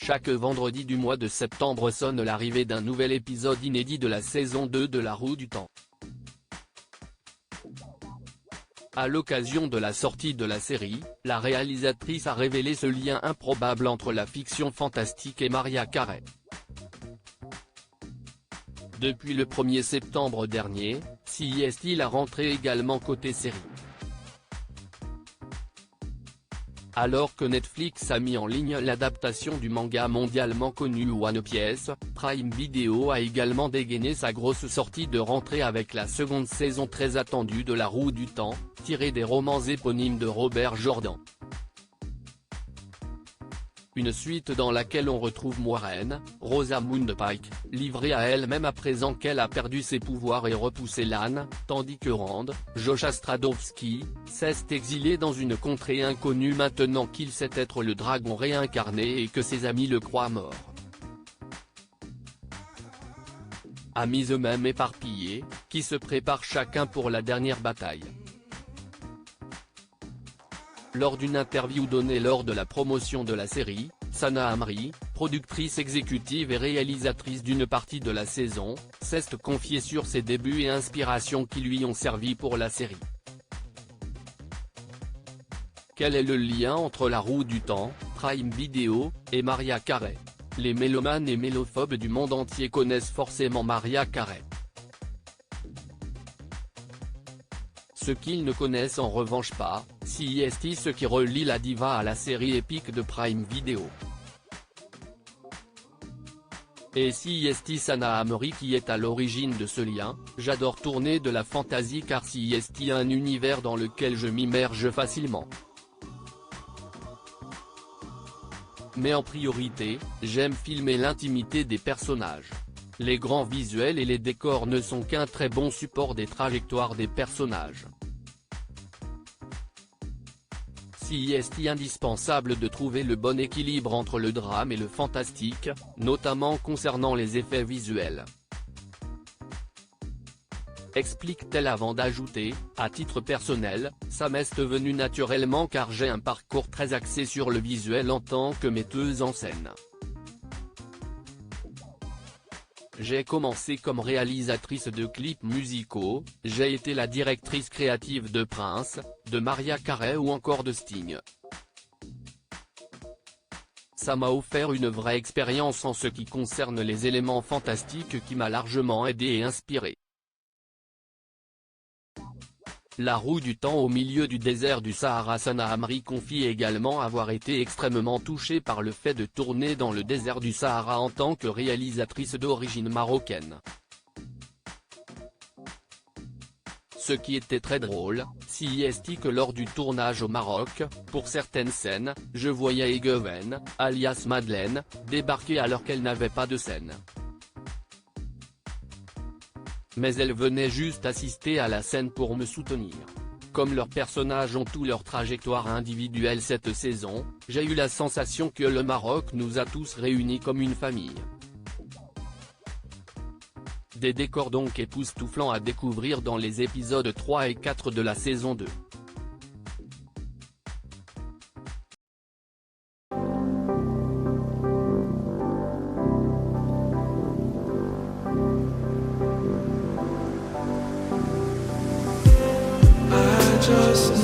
Chaque vendredi du mois de septembre sonne l'arrivée d'un nouvel épisode inédit de la saison 2 de La Roue du Temps. À l'occasion de la sortie de la série, la réalisatrice a révélé ce lien improbable entre la fiction fantastique et Mariah Carey. Depuis le 1er septembre dernier, CIST la rentrée également côté série. Alors que Netflix a mis en ligne l'adaptation du manga mondialement connu One Piece, Prime Video a également dégainé sa grosse sortie de rentrée avec la seconde saison très attendue de La Roue du Temps, tirée des romans éponymes de Robert Jordan. Une suite dans laquelle on retrouve Moiraine, Rosamund Pike, livrée à elle-même à présent qu'elle a perdu ses pouvoirs et repoussé Lan, tandis que Rand, Joshua Stradowski, s'est exilé dans une contrée inconnue maintenant qu'il sait être le dragon réincarné et que ses amis le croient mort. Amis eux-mêmes éparpillés, qui se préparent chacun pour la dernière bataille. Lors d'une interview donnée lors de la promotion de la série, Sana Hamri, productrice exécutive et réalisatrice d'une partie de la saison, s'est confiée sur ses débuts et inspirations qui lui ont servi pour la série. Quel est le lien entre La Roue du Temps, Prime Video, et Mariah Carey? Les mélomanes et mélophobes du monde entier connaissent forcément Mariah Carey. Ce qu'ils ne connaissent en revanche pas, c'est ce qui relie la diva à la série épique de Prime Video. Et c'est Sana Hamri qui est à l'origine de ce lien. J'adore tourner de la fantasy car c'est un univers dans lequel je m'immerge facilement. Mais en priorité, j'aime filmer l'intimité des personnages. Les grands visuels et les décors ne sont qu'un très bon support des trajectoires des personnages. C'est indispensable de trouver le bon équilibre entre le drame et le fantastique, notamment concernant les effets visuels. Explique-t-elle avant d'ajouter, à titre personnel, ça m'est venu naturellement car j'ai un parcours très axé sur le visuel en tant que metteuse en scène. J'ai commencé comme réalisatrice de clips musicaux, j'ai été la directrice créative de Prince, de Mariah Carey ou encore de Sting. Ça m'a offert une vraie expérience en ce qui concerne les éléments fantastiques qui m'a largement aidé et inspiré. La Roue du Temps au milieu du désert du Sahara. Sana Hamri confie également avoir été extrêmement touchée par le fait de tourner dans le désert du Sahara en tant que réalisatrice d'origine marocaine. Ce qui était très drôle, c'est que lors du tournage au Maroc, pour certaines scènes, je voyais Egeven, alias Madeleine, débarquer alors qu'elle n'avait pas de scène. Mais elle venait juste assister à la scène pour me soutenir. Comme leurs personnages ont tous leur trajectoire individuelle cette saison, j'ai eu la sensation que le Maroc nous a tous réunis comme une famille. Des décors donc époustouflants à découvrir dans les épisodes 3 et 4 de la saison 2. Just